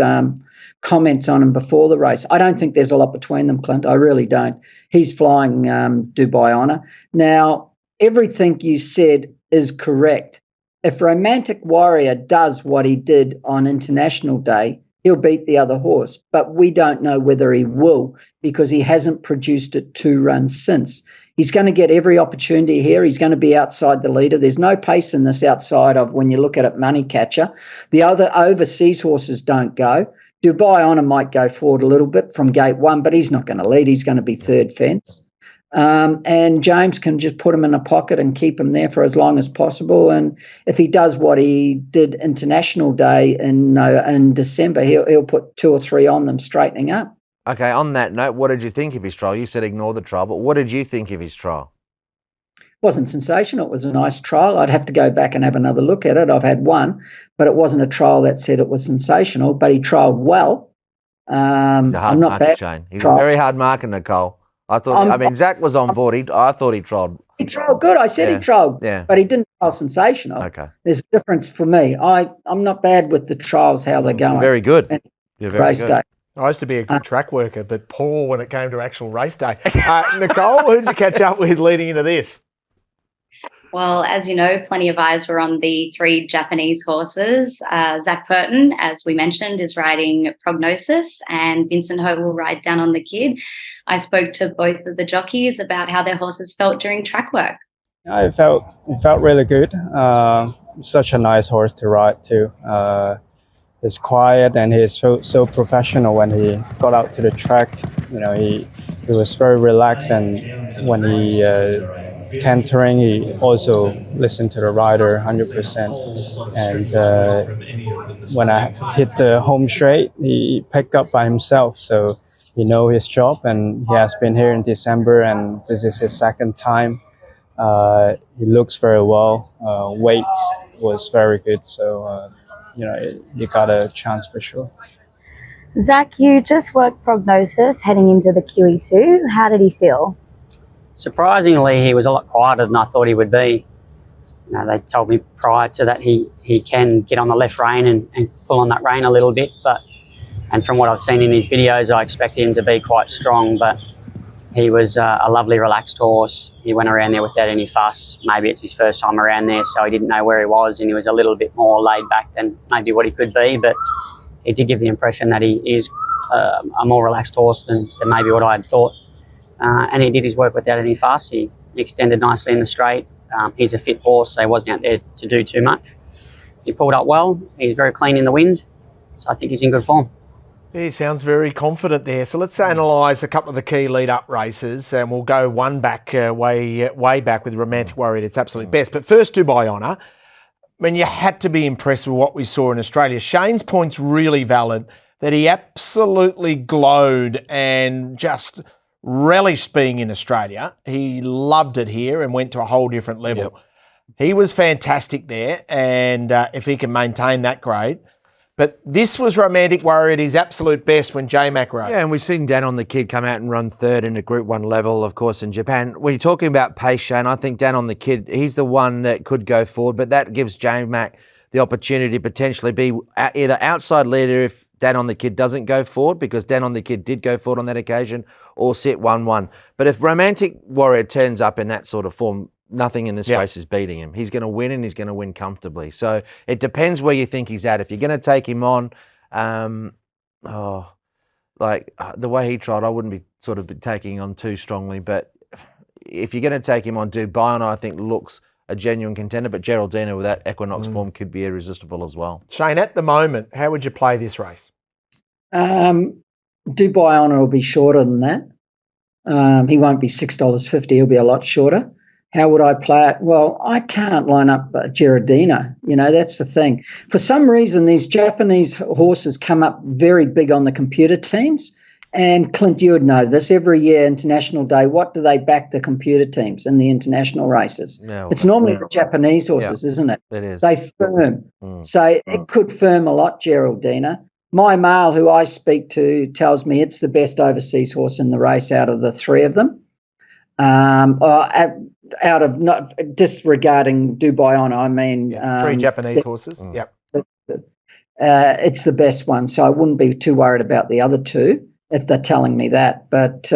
comments on him before the race. I don't think there's a lot between them, Clint. I really don't. He's flying Dubai Honor. Now, everything you said is correct. If Romantic Warrior does what he did on International Day, he'll beat the other horse. But we don't know whether he will because he hasn't produced it 2 runs since. He's going to get every opportunity here. He's going to be outside the leader. There's no pace in this outside of when you look at it, Money Catcher. The other overseas horses don't go. Dubai Honor might go forward a little bit from gate 1, but he's not going to lead. He's going to be third fence. And James can just put him in a pocket and keep him there for as long as possible. And if he does what he did International Day in December, he'll put 2 or 3 on them straightening up. Okay, on that note, what did you think of his trial? You said ignore the trial, but what did you think of his trial? It wasn't sensational. It was a nice trial. I'd have to go back and have another look at it. I've had one, but it wasn't a trial that said it was sensational, but he trialled well. He's a hard marker, Shane. He's a very hard marker, Nicole. I thought. Zach was on board. I thought he trialled. He trialled good. I said he trialled, but he didn't trial sensational. Okay. There's a difference for me. I'm not bad with the trials, how they're going. Very good. You're very race good. Day. I used to be a good track worker, but poor when it came to actual race day. Nicole, who did you catch up with leading into this? Well, as you know, plenty of eyes were on the 3 Japanese horses. Zach Purton, as we mentioned, is riding Prognosis, and Vincent Ho will ride Down on the Kid. I spoke to both of the jockeys about how their horses felt during track work. It felt really good. Such a nice horse to ride too. He's quiet and he's so professional when he got out to the track. You know, he was very relaxed, and when he cantering, he also listened to the rider 100%. And when I hit the home straight, he picked up by himself. So he know his job, and he has been here in December, and this is his 2nd time. He looks very well. Weight was very good. So, you got a chance for sure. Zach, you just worked Prognosis heading into the QE2. How did he feel? Surprisingly, he was a lot quieter than I thought he would be. You know, they told me prior to that he can get on the left rein and pull on that rein a little bit, and from what I've seen in his videos, I expect him to be quite strong, but he was a lovely, relaxed horse. He went around there without any fuss. Maybe it's his first time around there, so he didn't know where he was, and he was a little bit more laid back than maybe what he could be, but he did give the impression that he is a more relaxed horse than maybe what I had thought. And he did his work without any fuss. He extended nicely in the straight. He's a fit horse, so he wasn't out there to do too much. He pulled up well. He's very clean in the wind, so I think he's in good form. He sounds very confident there. So let's analyse a couple of the key lead-up races, and we'll go one back, way back with Romantic Warrior at its absolute best. But first, Dubai Honor. I mean, you had to be impressed with what we saw in Australia. Shane's point's really valid, that he absolutely glowed and just relished being in Australia. He loved it here and went to a whole different level. Yep. He was fantastic there, and if he can maintain that grade. But this was Romantic Warrior at his absolute best when J-Mac rode. Yeah, and we've seen Down on the Kid come out and run 3rd in a Group 1 level, of course, in Japan. When you're talking about pace, Shane, I think Down on the Kid, he's the one that could go forward, but that gives J-Mac the opportunity to potentially be either outside leader if Dan on the Kid doesn't go forward, because Dan on the Kid did go forward on that occasion, or sit 1-1. But if Romantic Warrior turns up in that sort of form, nothing in this race is beating him. He's going to win, and he's going to win comfortably. So it depends where you think he's at. If you're going to take him on, the way he tried, I wouldn't be sort of taking on too strongly. But if you're going to take him on, Dubai, I think looks a genuine contender, but Geraldina with that Equinox form could be irresistible as well. Shane, at the moment, how would you play this race? Dubai Honor will be shorter than that. He won't be $6.50. He'll be a lot shorter. How would I play it? Well, I can't line up Geraldina. You know, that's the thing. For some reason, these Japanese horses come up very big on the computer teams. And Clint, you would know this. Every year, International Day, what do they back the computer teams in the international races? Yeah, it's normally the Japanese horses, isn't it? It is. They firm. So it could firm a lot, Geraldina. My male, who I speak to, tells me it's the best overseas horse in the race out of the three of them. Out of not disregarding Dubai Honor, I mean... three Japanese horses, yep. It's the best one, so I wouldn't be too worried about the other two, if they're telling me that. But,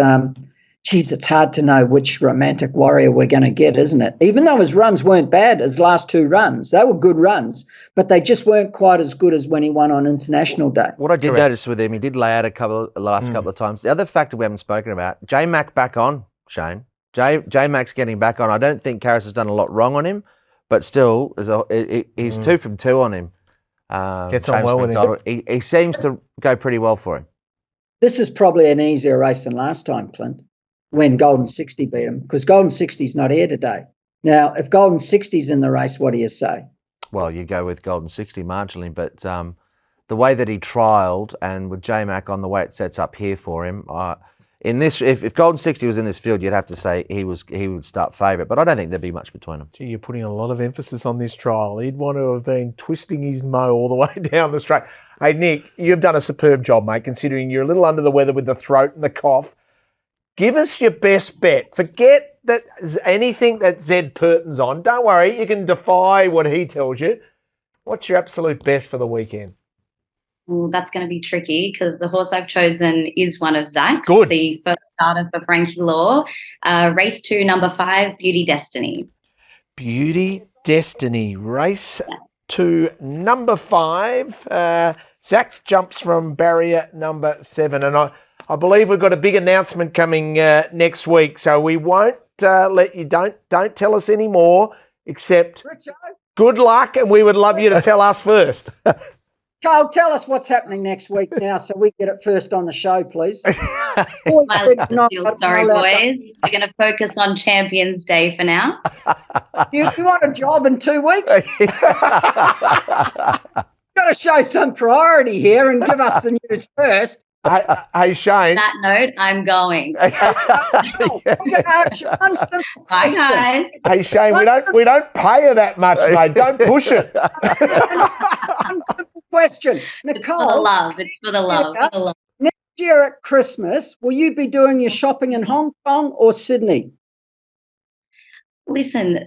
geez, it's hard to know which Romantic Warrior we're going to get, isn't it? Even though his runs weren't bad, his last two runs, they were good runs, but they just weren't quite as good as when he won on International Day. What I did notice with him, he did lay out the last couple of times. The other factor we haven't spoken about, J-Mac back on, Shane. J-Mac's getting back on. I don't think Karras has done a lot wrong on him, but still, he's 2 from 2 on him. Gets on well with him. He seems to go pretty well for him. This is probably an easier race than last time, Clint, when Golden 60 beat him, because Golden 60's not here today. Now, if Golden 60's in the race, what do you say? Well, you go with Golden 60 marginally, but the way that he trialled and with J-Mac on the way it sets up here for him, in this, if Golden 60 was in this field, you'd have to say he would start favourite, but I don't think there'd be much between them. Gee, you're putting a lot of emphasis on this trial. He'd want to have been twisting his mo all the way down the straight. Hey, Nick, you've done a superb job, mate, considering you're a little under the weather with the throat and the cough. Give us your best bet. Forget that anything that Zed Purton's on. Don't worry, you can defy what he tells you. What's your absolute best for the weekend? Well, that's going to be tricky because the horse I've chosen is one of Zach's. Good. The first starter for Frankie Law. Race 2, number 5, Beauty Destiny. Beauty Destiny. Race 2, number 5. Zach jumps from barrier number 7. And I believe we've got a big announcement coming next week. So we won't let you, don't tell us any more, except good luck, and we would love you to tell us first. Carl, tell us what's happening next week now so we get it first on the show, please. Sorry, boys. We're going to focus on Champions Day for now. You want a job in 2 weeks? Got to show some priority here and give us the news first. Hey, Shane. On that note, I'm going. Bye, guys. Hey, Shane, we don't pay her that much, mate. Don't push it. One simple question. Nicole. It's for the love. It's for the love. For the love. Next year at Christmas, will you be doing your shopping in Hong Kong or Sydney? Listen.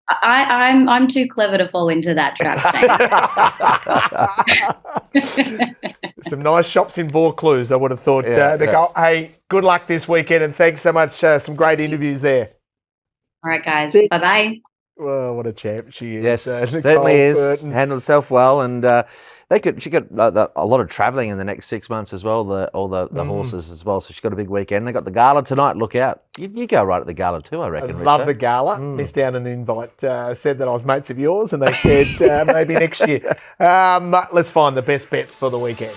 I'm too clever to fall into that trap. Some nice shops in Vaucluse, I would have thought, Nicole. Hey, good luck this weekend, and thanks so much. Some great interviews there. All right, guys. Bye-bye. Well, what a champ she is. Yes, Nicole certainly is. Purton. Handled herself well, and she got a lot of travelling in the next 6 months as well. All the horses as well. So she's got a big weekend. They got the gala tonight. Look out! You go right at the gala too, I reckon. I love the gala. Missed out an invite. Said that I was mates of yours, and they said maybe next year. Let's find the best bets for the weekend.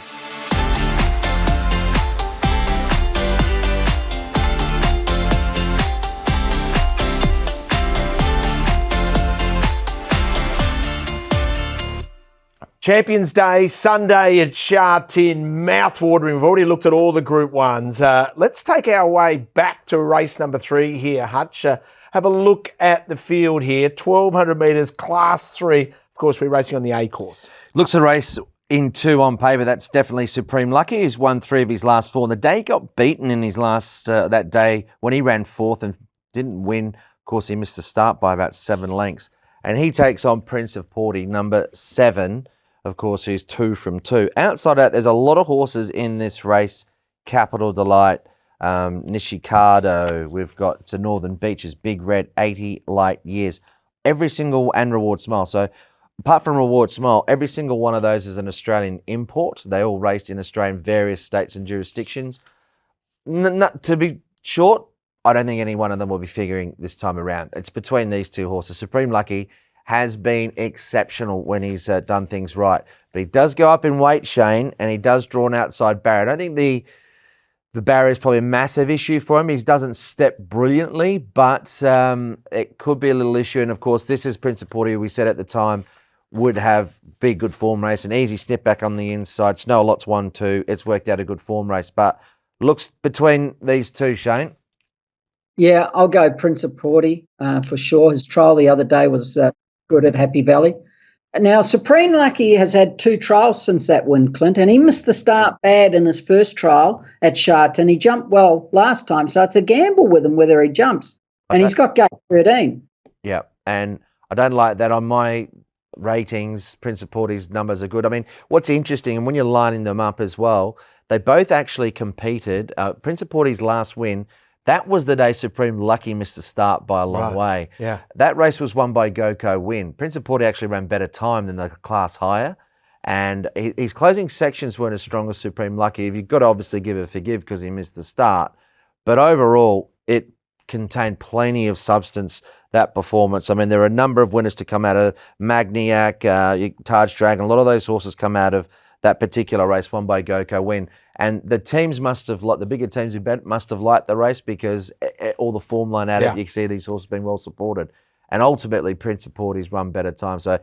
Champions Day, Sunday at Sha Tin, mouth-watering. We've already looked at all the Group 1s. Let's take our way back to race number 3 here, Hutch. Have a look at the field here. 1,200 metres, Class 3. Of course, we're racing on the A course. Looks a race in 2 on paper. That's definitely Supreme Lucky. He's won 3 of his last 4. The day he got beaten in his last, that day when he ran 4th and didn't win. Of course, he missed the start by about 7 lengths. and he takes on Prince of Porty, number 7, of course, who's 2 from 2. Outside of that, there's a lot of horses in this race. Capital Delight, Nishikado, we've got Northern Beaches, Big Red, 80 Light Years. Every single, and Reward Smile. So apart from Reward Smile, every single one of those is an Australian import. They all raced in Australian various states and jurisdictions. To be short, I don't think any one of them will be figuring this time around. It's between these two horses. Supreme Lucky has been exceptional when he's done things right. But he does go up in weight, Shane, and he does draw an outside barrier. I don't think the barrier is probably a massive issue for him. He doesn't step brilliantly, but it could be a little issue. And, of course, this is Prince of Porty, who we said at the time would have big good form race, an easy snip back on the inside. Snow Lots 1-2. It's worked out a good form race. But looks between these two, Shane. Yeah, I'll go Prince of Porty for sure. His trial the other day was good at Happy Valley. Now, Supreme Lucky has had 2 trials since that win, Clint, and he missed the start bad in his first trial at Charlton. He jumped well last time, so it's a gamble with him whether he jumps. And he's got gate 13. Yeah, and I don't like that on my ratings. Prince of Porty's numbers are good. I mean, what's interesting, and when you're lining them up as well, they both actually competed. Prince of Porty's last win, that was the day Supreme Lucky missed the start by a long way. Yeah. That race was won by Goko Win. Prince of Porty actually ran better time than the class higher. And his closing sections weren't as strong as Supreme Lucky. You've got to obviously give and forgive because he missed the start. But overall, it contained plenty of substance, that performance. I mean, there are a number of winners to come out of Magniac, Taj Dragon. A lot of those horses come out of that particular race won by Goko Win. And the teams must have, the bigger teams who bet must have liked the race because all the form line out of it, you can see these horses being well supported. And ultimately, Prince of Porty's run better time. So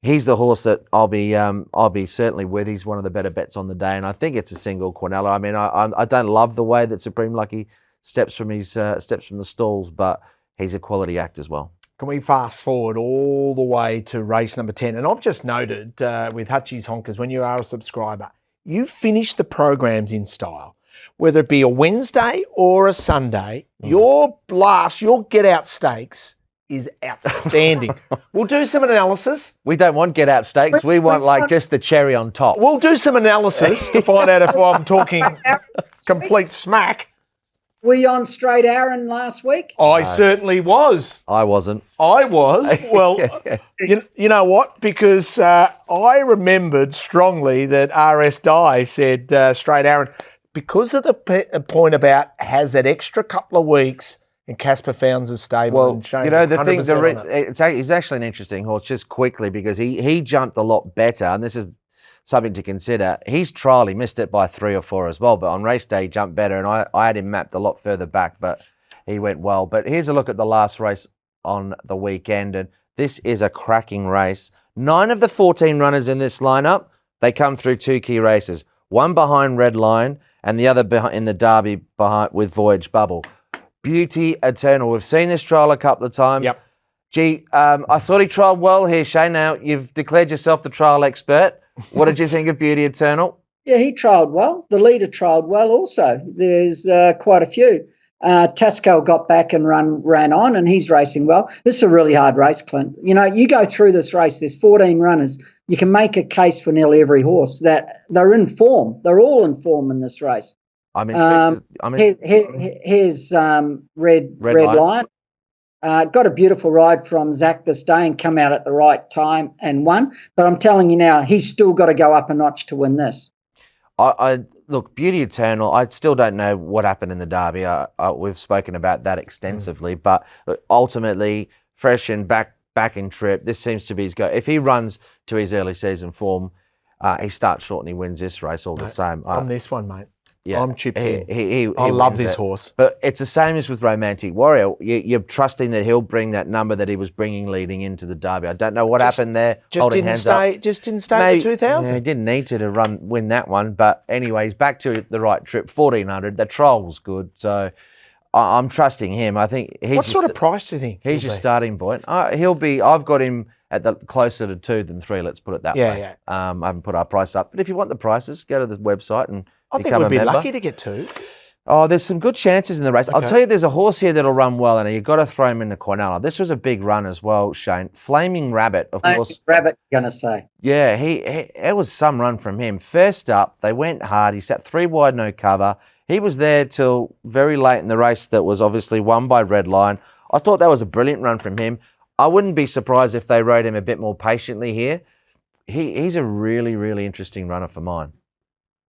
he's the horse that I'll be certainly with. He's one of the better bets on the day. And I think it's a single Quinella. I mean, I don't love the way that Supreme Lucky steps from the stalls, but he's a quality act as well. Can we fast forward all the way to race number 10? And I've just noted with Hutchie's Honkers, when you are a subscriber, you finish the programs in style. Whether it be a Wednesday or a Sunday, your get out stakes is outstanding. We'll do some analysis. We don't want get out stakes. We want just the cherry on top. We'll do some analysis to find out if I'm talking complete smack. Were you on Straight Aaron last week? I certainly was. I wasn't. I was. Well, you know what? Because I remembered strongly that RS Dye said Straight Aaron, because of the point about has that extra couple of weeks and Casper found his stable. Well, and Shane, you know, the thing, he's he's actually an interesting horse, just quickly, because he jumped a lot better, and this is something to consider. His trial, he missed it by 3 or 4 as well, but on race day, he jumped better, and I had him mapped a lot further back, but he went well. But here's a look at the last race on the weekend, and this is a cracking race. 9 of the 14 runners in this lineup, they come through 2 key races. One behind Red Line, and the other in the Derby behind with Voyage Bubble. Beauty Eternal. We've seen this trial a couple of times. Yep. Gee, I thought he trialled well here, Shane. Now, you've declared yourself the trial expert. What did you think of Beauty Eternal? Yeah, he trialled well. The leader trialled well also. There's quite a few. Tasco got back and ran on, and he's racing well. This is a really hard race, Clint. You know, you go through this race, there's 14 runners. You can make a case for nearly every horse that they're in form. They're all in form in this race. Here's Red Lion. Got a beautiful ride from Zach this day and come out at the right time and won. But I'm telling you now, he's still got to go up a notch to win this. Look, Beauty Eternal, I still don't know what happened in the Derby. We've spoken about that extensively, but ultimately, fresh and back in trip, this seems to be his go. If he runs to his early season form, he starts short and he wins this race all the same. On this one, mate. Yeah, I'm chips in. I love this horse. But it's the same as with Romantic Warrior. You're trusting that he'll bring that number that he was bringing leading into the Derby. I don't know what happened there. Just didn't stay at 2000. Yeah, he didn't need to win that one. But anyway, he's back to the right trip. 1400. The trial was good, so I'm trusting him. I think he's. What sort of price do you think he's your starting point? He'll be. I've got him at the closer to 2 than 3. Let's put it that way. Yeah. I haven't put our price up, but if you want the prices, go to the website and. I think we'd be lucky to get 2. Oh, there's some good chances in the race. I'll tell you, there's a horse here that'll run well, and you've got to throw him in the Quinella. This was a big run as well, Shane. Flaming Rabbit, of course. Rabbit, going to say. Yeah, it was some run from him. First up, they went hard. He sat 3 wide, no cover. He was there till very late in the race that was obviously won by Red Lion. I thought that was a brilliant run from him. I wouldn't be surprised if they rode him a bit more patiently here. He's a really, really interesting runner for mine.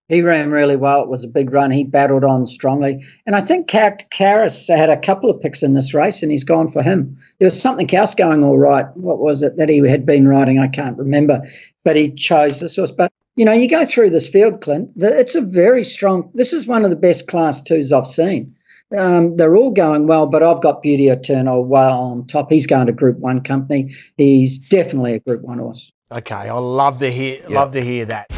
He ran really well. It was a big run. He battled on strongly. And I think Karras had a couple of picks in this race, and he's gone for him. There was something else going all right. What was it that he had been riding? I can't remember. But he chose this horse. But, you know, you go through this field, Clint, it's a very strong – this is one of the best Class 2s I've seen. They're all going well, but I've got Beauty Eternal well on top. He's going to Group 1 company. He's definitely a Group 1 horse. Okay, I love to hear that.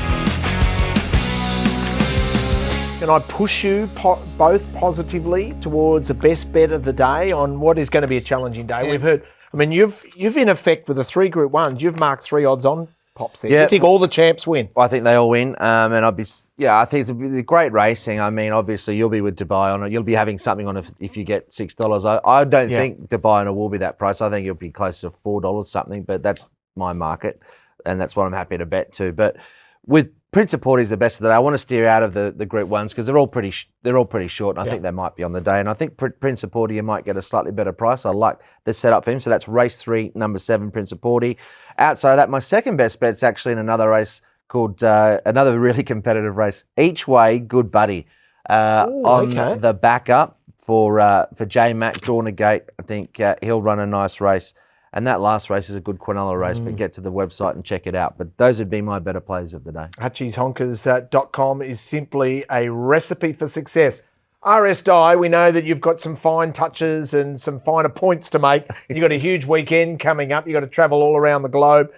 Can I push you both positively towards the best bet of the day on what is going to be a challenging day? Yeah. We've heard, I mean, you've in effect with the 3 Group 1s, you've marked 3 odds on pops there. You think all the champs win? I think they all win. And I think it's a great racing. I mean, obviously you'll be with Dubai on it. You'll be having something on it if you get $6. I don't think Dubai on it will be that price. I think it'll be close to $4 something, but that's my market. And that's what I'm happy to bet to. But with Prince of Porty's the best of the day. I want to steer out of the Group 1s because they're all pretty short. And I think they might be on the day. And I think Prince of Porty, you might get a slightly better price. I like the setup for him. So that's race 3, number 7, Prince of Porty. Outside of that, my second best bet's actually in another race called another really competitive race. Each Way, Good Buddy. On the backup for J Mac, drawn a gate. I think he'll run a nice race. And that last race is a good Quinella race, but get to the website and check it out. But those would be my better plays of the day. HutchiesHonkers.com is simply a recipe for success. RS Dye, we know that you've got some fine touches and some finer points to make. You've got a huge weekend coming up. You've got to travel all around the globe.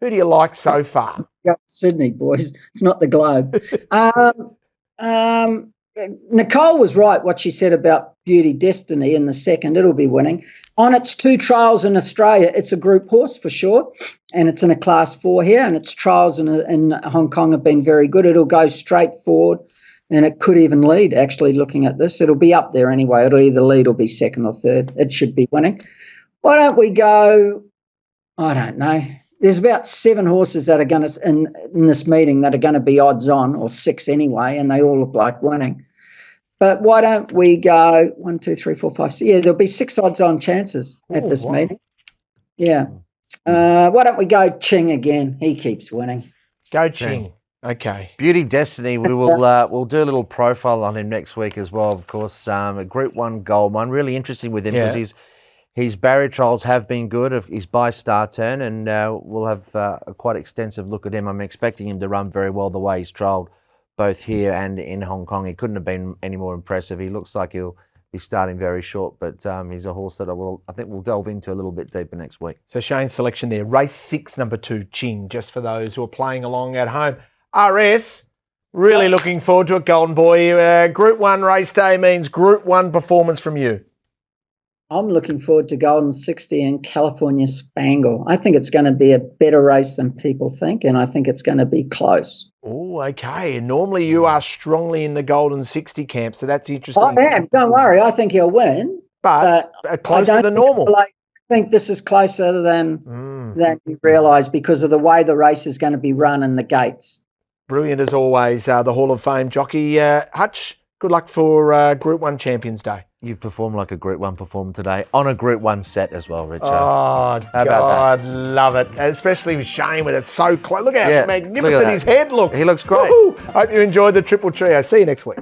Who do you like so far? Sydney, boys. It's not the globe. Nicole was right what she said about Beauty Destiny in the second. It'll be winning. On its 2 trials in Australia, it's a group horse for sure, and it's in a Class 4 here, and its trials in Hong Kong have been very good. It'll go straight forward, and it could even lead, actually, looking at this. It'll be up there anyway. It'll either lead or be second or third. It should be winning. Why don't we go, I don't know. There's about 7 horses that are going to, in this meeting, that are going to be odds on, or 6 anyway, and they all look like winning. But why don't we go 1, 2, 3, 4, 5, 6? Yeah, there'll be 6 odds on chances at this meeting. Yeah. Why don't we go Ching again? He keeps winning. Go Ching. Okay. Beauty Destiny, we'll do a little profile on him next week as well, of course. A Group 1 gold one. Really interesting with him because his barrier trials have been good. He's by Star Turn, and we'll have a quite extensive look at him. I'm expecting him to run very well the way he's trialled both here and in Hong Kong. He couldn't have been any more impressive. He looks like he'll be starting very short, but he's a horse that I think we'll delve into a little bit deeper next week. So Shane's selection there, race 6, number 2, Ching, just for those who are playing along at home. RS, really looking forward to it, Golden Boy. Group 1 race day means Group 1 performance from you. I'm looking forward to Golden 60 and California Spangle. I think it's going to be a better race than people think, and I think it's going to be close. Oh, okay. And normally you are strongly in the Golden 60 camp, so that's interesting. I am. Don't worry. I think he'll win. But closer than normal. I think this is closer than you realise because of the way the race is going to be run in the gates. Brilliant as always, the Hall of Fame jockey. Hutch, good luck for Group 1 Champions Day. You've performed like a Group 1 performed today on a Group 1 set as well, Richard. Oh, God, love it. Especially with Shane when it's so close. Look how magnificent his head looks. He looks great. Woo-hoo. Hope you enjoyed the Triple Trio. See you next week.